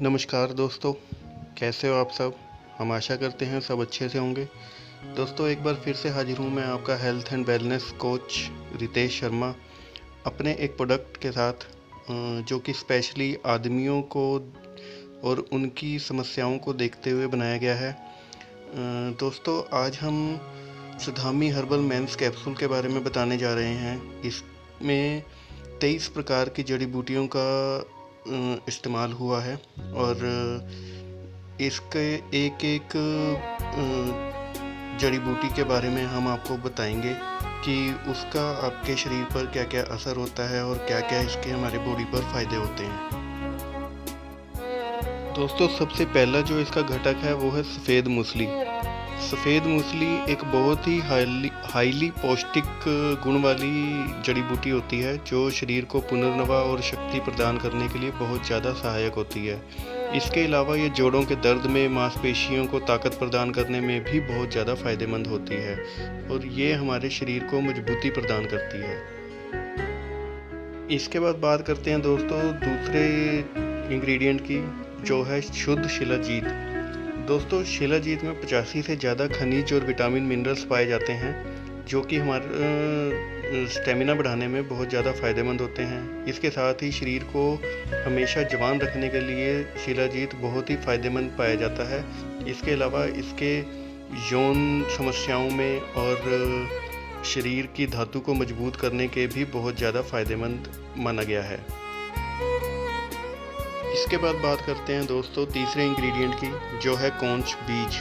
नमस्कार दोस्तों, कैसे हो आप सब। हम आशा करते हैं सब अच्छे से होंगे। दोस्तों, एक बार फिर से हाजिर हूँ मैं, आपका health and wellness coach Ritesh Sharma, अपने एक प्रोडक्ट के साथ जो कि स्पेशली आदमियों को और उनकी समस्याओं को देखते हुए बनाया गया है। दोस्तों, आज हम सुधामी हर्बल मेंस कैप्सूल के बारे में बताने जा रहे हैं। इसमें 23 प्रकार की जड़ी बूटियों का इस्तेमाल हुआ है और इसके एक एक जड़ी बूटी के बारे में हम आपको बताएंगे कि उसका आपके शरीर पर क्या क्या असर होता है और क्या क्या इसके हमारे बॉडी पर फ़ायदे होते हैं। दोस्तों, सबसे पहला जो इसका घटक है वो है सफ़ेद मूसली। सफ़ेद मूसली एक बहुत ही हाईली पौष्टिक गुण वाली जड़ी बूटी होती है जो शरीर को पुनर्नवा और शक्ति प्रदान करने के लिए बहुत ज़्यादा सहायक होती है। इसके अलावा ये जोड़ों के दर्द में, मांसपेशियों को ताकत प्रदान करने में भी बहुत ज़्यादा फ़ायदेमंद होती है और ये हमारे शरीर को मजबूती प्रदान करती है। इसके बाद बात करते हैं दोस्तों दूसरे इंग्रेडिएंट की, जो है शुद्ध शिलाजीत। दोस्तों, शिलाजीत में 85 से ज़्यादा खनिज और विटामिन मिनरल्स पाए जाते हैं जो कि हमारा स्टेमिना बढ़ाने में बहुत ज़्यादा फ़ायदेमंद होते हैं। इसके साथ ही शरीर को हमेशा जवान रखने के लिए शिलाजीत बहुत ही फ़ायदेमंद पाया जाता है। इसके अलावा इसके यौन समस्याओं में और शरीर की धातु को मजबूत करने के भी बहुत ज़्यादा फ़ायदेमंद माना गया है। इसके बाद बात करते हैं दोस्तों तीसरे इंग्रेडिएंट की, जो है कोंच बीज।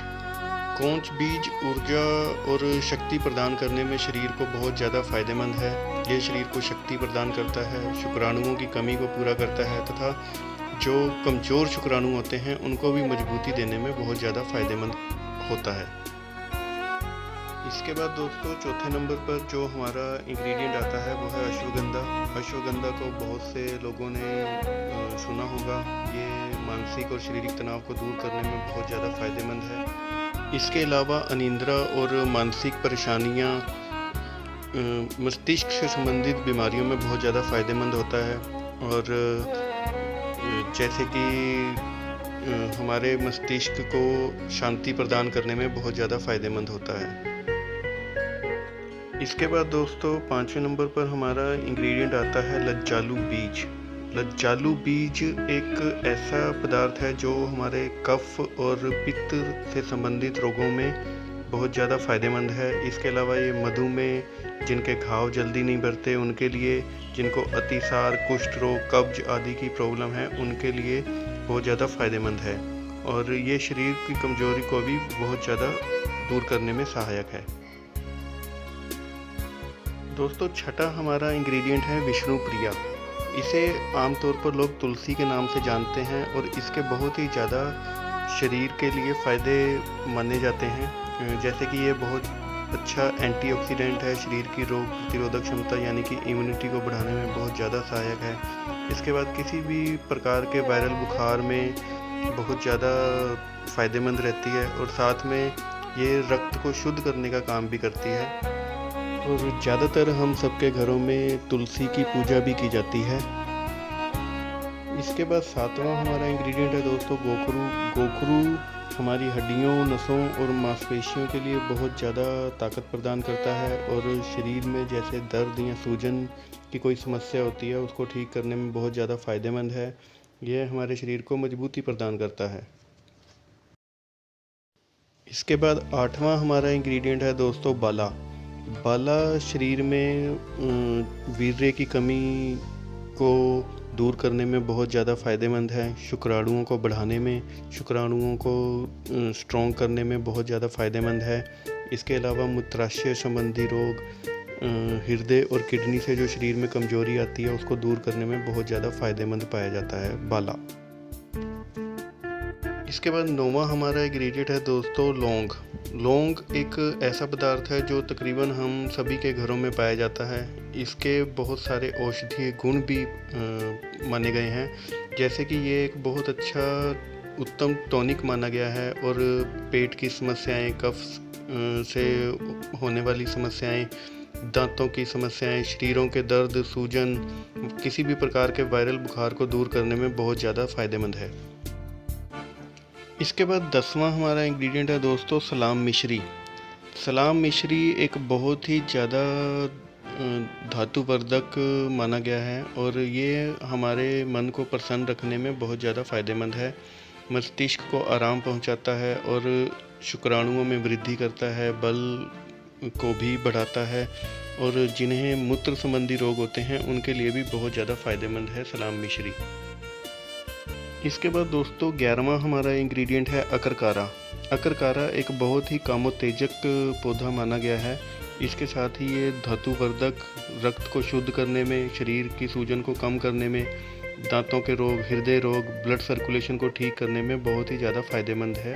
कोंच बीज ऊर्जा और शक्ति प्रदान करने में शरीर को बहुत ज़्यादा फ़ायदेमंद है। ये शरीर को शक्ति प्रदान करता है, शुक्राणुओं की कमी को पूरा करता है तथा जो कमज़ोर शुक्राणु होते हैं उनको भी मजबूती देने में बहुत ज़्यादा फ़ायदेमंद होता है। इसके बाद दोस्तों चौथे नंबर पर जो हमारा इंग्रेडिएंट आता है वो है अश्वगंधा। अश्वगंधा को बहुत से लोगों ने सुना होगा। ये मानसिक और शारीरिक तनाव को दूर करने में बहुत ज़्यादा फ़ायदेमंद है। इसके अलावा अनिद्रा और मानसिक परेशानियाँ, मस्तिष्क से संबंधित बीमारियों में बहुत ज़्यादा फ़ायदेमंद होता है और जैसे कि हमारे मस्तिष्क को शांति प्रदान करने में बहुत ज़्यादा फ़ायदेमंद होता है। इसके बाद दोस्तों पाँचवें नंबर पर हमारा इंग्रेडिएंट आता है लज्जालू बीज। लज्जालू बीज एक ऐसा पदार्थ है जो हमारे कफ और पित्त से संबंधित रोगों में बहुत ज़्यादा फ़ायदेमंद है। इसके अलावा ये मधुमेह, जिनके घाव जल्दी नहीं भरते उनके लिए, जिनको अतिसार, कुष्ठ रोग, कब्ज आदि की प्रॉब्लम है उनके लिए बहुत ज़्यादा फ़ायदेमंद है और ये शरीर की कमज़ोरी को भी बहुत ज़्यादा दूर करने में सहायक है। दोस्तों, छठा हमारा इंग्रेडिएंट है विष्णु प्रिया। इसे आमतौर पर लोग तुलसी के नाम से जानते हैं और इसके बहुत ही ज़्यादा शरीर के लिए फ़ायदे माने जाते हैं। जैसे कि ये बहुत अच्छा एंटीऑक्सीडेंट है, शरीर की रोग प्रतिरोधक क्षमता यानी कि इम्यूनिटी को बढ़ाने में बहुत ज़्यादा सहायक है। इसके बाद किसी भी प्रकार के वायरल बुखार में बहुत ज़्यादा फ़ायदेमंद रहती है और साथ में ये रक्त को शुद्ध करने का काम भी करती है और ज़्यादातर हम सबके घरों में तुलसी की पूजा भी की जाती है। इसके बाद सातवां हमारा इंग्रेडिएंट है दोस्तों गोखरू। गोखरू हमारी हड्डियों, नसों और मांसपेशियों के लिए बहुत ज़्यादा ताकत प्रदान करता है और शरीर में जैसे दर्द या सूजन की कोई समस्या होती है उसको ठीक करने में बहुत ज़्यादा फ़ायदेमंद है। यह हमारे शरीर को मजबूती प्रदान करता है। इसके बाद आठवां हमारा इंग्रेडिएंट है दोस्तों बाला। बाला शरीर में वीर्य की कमी को दूर करने में बहुत ज़्यादा फ़ायदेमंद है। शुक्राणुओं को बढ़ाने में, शुक्राणुओं को स्ट्रॉन्ग करने में बहुत ज़्यादा फ़ायदेमंद है। इसके अलावा मूत्राशय संबंधी रोग, हृदय और किडनी से जो शरीर में कमज़ोरी आती है उसको दूर करने में बहुत ज़्यादा फ़ायदेमंद पाया जाता है बाला। इसके बाद नौवां हमारा इंग्रेडिएंट है दोस्तों लौंग। लौंग एक ऐसा पदार्थ है जो तकरीबन हम सभी के घरों में पाया जाता है। इसके बहुत सारे औषधीय गुण भी माने गए हैं, जैसे कि ये एक बहुत अच्छा उत्तम टॉनिक माना गया है और पेट की समस्याएं, कफ से होने वाली समस्याएं, दांतों की समस्याएं, शरीरों के दर्द, सूजन, किसी भी प्रकार के वायरल बुखार को दूर करने में बहुत ज़्यादा फ़ायदेमंद है। इसके बाद 10वां हमारा इंग्रेडिएंट है दोस्तों सलाम मिश्री। सलाम मिश्री एक बहुत ही ज़्यादा धातुवर्धक माना गया है और ये हमारे मन को प्रसन्न रखने में बहुत ज़्यादा फ़ायदेमंद है। मस्तिष्क को आराम पहुंचाता है और शुक्राणुओं में वृद्धि करता है, बल को भी बढ़ाता है और जिन्हें मूत्र संबंधी रोग होते हैं उनके लिए भी बहुत ज़्यादा फ़ायदेमंद है सलाम मिश्री। इसके बाद दोस्तों 11वां हमारा इंग्रेडिएंट है अकरकारा। अकरकारा एक बहुत ही कामोत्तेजक पौधा माना गया है। इसके साथ ही ये धातुवर्धक, रक्त को शुद्ध करने में, शरीर की सूजन को कम करने में, दांतों के रोग, हृदय रोग, ब्लड सर्कुलेशन को ठीक करने में बहुत ही ज़्यादा फायदेमंद है।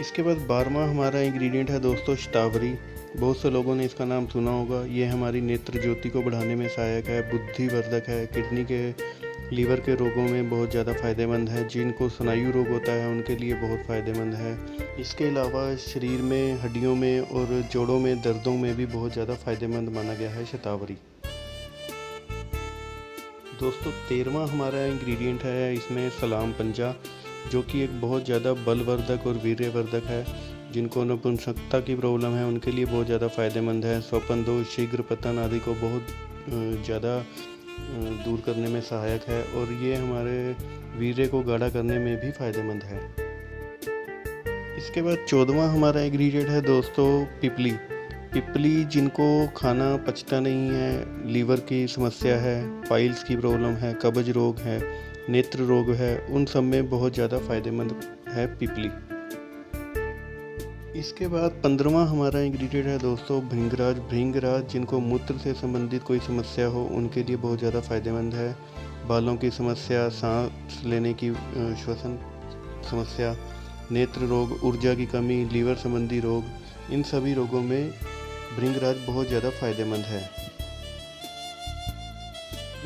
इसके बाद 12वां हमारा इंग्रेडिएंट है दोस्तों शतावरी। बहुत से लोगों ने इसका नाम सुना होगा। ये हमारी नेत्र ज्योति को बढ़ाने में सहायक है, बुद्धिवर्धक है, किडनी के, लीवर के रोगों में बहुत ज़्यादा फ़ायदेमंद है। जिनको स्नायु रोग होता है उनके लिए बहुत फ़ायदेमंद है। इसके अलावा शरीर में, हड्डियों में और जोड़ों में दर्दों में भी बहुत ज़्यादा फ़ायदेमंद माना गया है शतावरी। दोस्तों 13वां हमारा इंग्रेडिएंट है इसमें सलाम पंजा, जो कि एक बहुत ज़्यादा बलवर्धक और वीर्यवर्धक है। जिनको नपुंसकता की प्रॉब्लम है उनके लिए बहुत ज़्यादा फ़ायदेमंद है। स्वपन दोष, शीघ्र पतन आदि को बहुत ज़्यादा दूर करने में सहायक है और ये हमारे वीर्य को गाढ़ा करने में भी फ़ायदेमंद है। इसके बाद 14वां हमारा इंग्रेडिएंट है दोस्तों पिपली। पिपली जिनको खाना पचता नहीं है, लीवर की समस्या है, पाइल्स की प्रॉब्लम है, कब्ज रोग है, नेत्र रोग है, उन सब में बहुत ज़्यादा फ़ायदेमंद है पिपली। इसके बाद 15वां हमारा इंग्रेडिएंट है दोस्तों भृंगराज। भृंगराज जिनको मूत्र से संबंधित कोई समस्या हो उनके लिए बहुत ज़्यादा फ़ायदेमंद है। बालों की समस्या, सांस लेने की श्वसन समस्या, नेत्र रोग, ऊर्जा की कमी, लीवर संबंधी रोग, इन सभी रोगों में भृंगराज बहुत ज़्यादा फ़ायदेमंद है।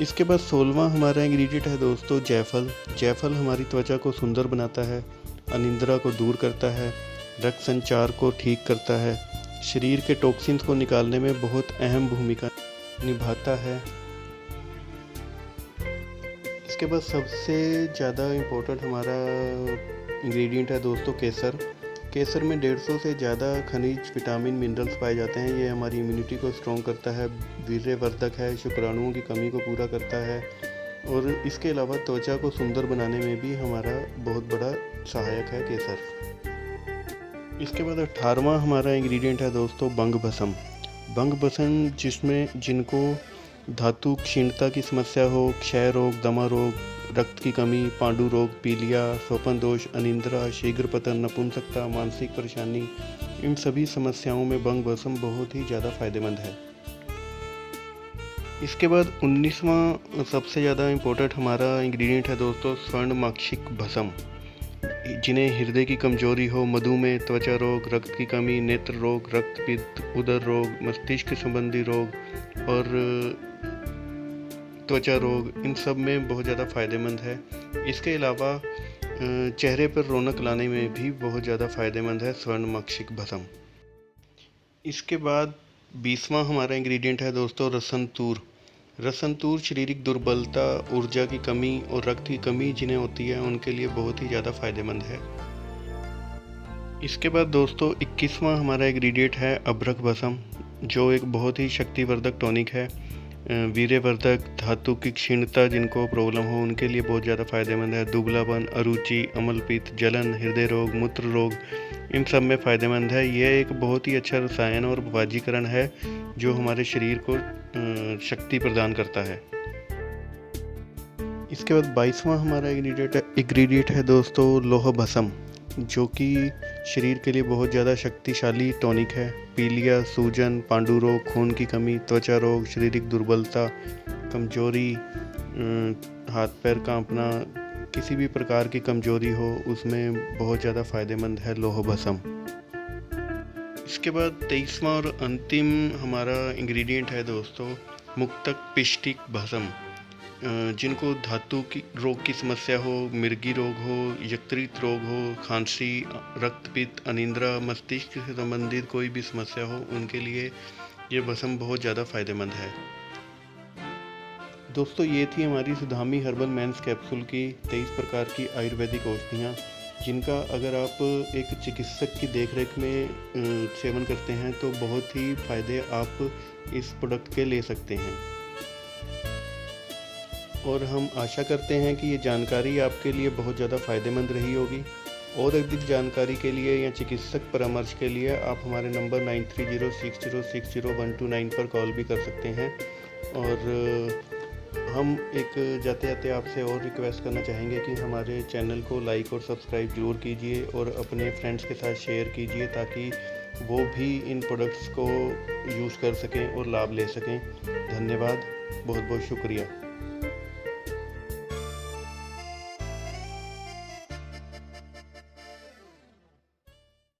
इसके बाद 16वां हमारा इंग्रेडिएंट है दोस्तों जायफल। जायफल हमारी त्वचा को सुंदर बनाता है, अनिद्रा को दूर करता है, रक्त संचार को ठीक करता है, शरीर के टॉक्सिन्स को निकालने में बहुत अहम भूमिका निभाता है। इसके बाद सबसे ज़्यादा इम्पोर्टेंट हमारा इंग्रेडिएंट है दोस्तों केसर। केसर में 150 से ज़्यादा खनिज, विटामिन, मिनरल्स पाए जाते हैं। ये हमारी इम्यूनिटी को स्ट्रॉन्ग करता है, वीर्यवर्धक है, शुक्राणुओं की कमी को पूरा करता है और इसके अलावा त्वचा को सुंदर बनाने में भी हमारा बहुत बड़ा सहायक है केसर। इसके बाद 18वां हमारा इंग्रेडिएंट है दोस्तों बंग भस्म। बंग भस्म जिनको धातु क्षीणता की समस्या हो, क्षय रोग, दमा रोग, रक्त की कमी, पांडु रोग, पीलिया, स्वपन दोष, अनिद्रा, शीघ्र पतन, नपुंसकता, मानसिक परेशानी, इन सभी समस्याओं में बंग भस्म बहुत ही ज़्यादा फायदेमंद है। इसके बाद 19वां सबसे ज़्यादा इम्पोर्टेंट हमारा इंग्रेडिएंट है दोस्तों स्वर्णमाक्षिक भस्म। जिन्हें हृदय की कमजोरी हो, मधुमेह, त्वचा रोग, रक्त की कमी, नेत्र रोग, रक्तपित्त, उदर रोग, मस्तिष्क संबंधी रोग और त्वचा रोग, इन सब में बहुत ज़्यादा फायदेमंद है। इसके अलावा चेहरे पर रौनक लाने में भी बहुत ज़्यादा फायदेमंद है स्वर्णमाक्षिक भस्म। इसके बाद 20वां हमारा इंग्रेडिएंट है दोस्तों रसनतूर। रसनतूर शारीरिक दुर्बलता, ऊर्जा की कमी और रक्त की कमी जिन्हें होती है उनके लिए बहुत ही ज़्यादा फायदेमंद है। इसके बाद दोस्तों 21वां हमारा इंग्रेडिएंट है अभ्रक भस्म, जो एक बहुत ही शक्तिवर्धक टॉनिक है। वीर्यवर्धक, धातु की क्षीणता जिनको प्रॉब्लम हो उनके लिए बहुत ज़्यादा फायदेमंद है। दुबलापन, अरुचि, अम्लपित्त, जलन, हृदय रोग, मूत्र रोग, इन सब में फ़ायदेमंद है। यह एक बहुत ही अच्छा रसायन और बाजीकरण है जो हमारे शरीर को शक्ति प्रदान करता है। इसके बाद 22वां हमारा इंग्रेडिएंट है दोस्तों लोह भस्म, जो कि शरीर के लिए बहुत ज़्यादा शक्तिशाली टॉनिक है। पीलिया, सूजन, पांडु रोग, खून की कमी, त्वचा रोग, शारीरिक दुर्बलता, कमजोरी, हाथ पैर कांपना, किसी भी प्रकार की कमजोरी हो उसमें बहुत ज़्यादा फायदेमंद है लोह भस्म। इसके बाद 23वां और अंतिम हमारा इंग्रेडिएंट है दोस्तों मुक्तक पिष्टिक भस्म। जिनको धातु की रोग की समस्या हो, मिर्गी रोग हो, यकृत रोग हो, खांसी, रक्तपित्त, अनिद्रा, मस्तिष्क से संबंधित कोई भी समस्या हो उनके लिए ये भस्म बहुत ज़्यादा फायदेमंद है। दोस्तों ये थी हमारी सुधामी हर्बल मेंस कैप्सूल की 23 प्रकार की आयुर्वेदिक औषधियाँ, जिनका अगर आप एक चिकित्सक की देखरेख में सेवन करते हैं तो बहुत ही फ़ायदे आप इस प्रोडक्ट के ले सकते हैं। और हम आशा करते हैं कि ये जानकारी आपके लिए बहुत ज़्यादा फ़ायदेमंद रही होगी। और अधिक जानकारी के लिए या चिकित्सक परामर्श के लिए आप हमारे नंबर 9306060129 पर कॉल भी कर सकते हैं। और हम एक जाते जाते आपसे और रिक्वेस्ट करना चाहेंगे कि हमारे चैनल को लाइक और सब्सक्राइब ज़रूर कीजिए और अपने फ्रेंड्स के साथ शेयर कीजिए, ताकि वो भी इन प्रोडक्ट्स को यूज़ कर सकें और लाभ ले सकें। धन्यवाद, बहुत बहुत शुक्रिया।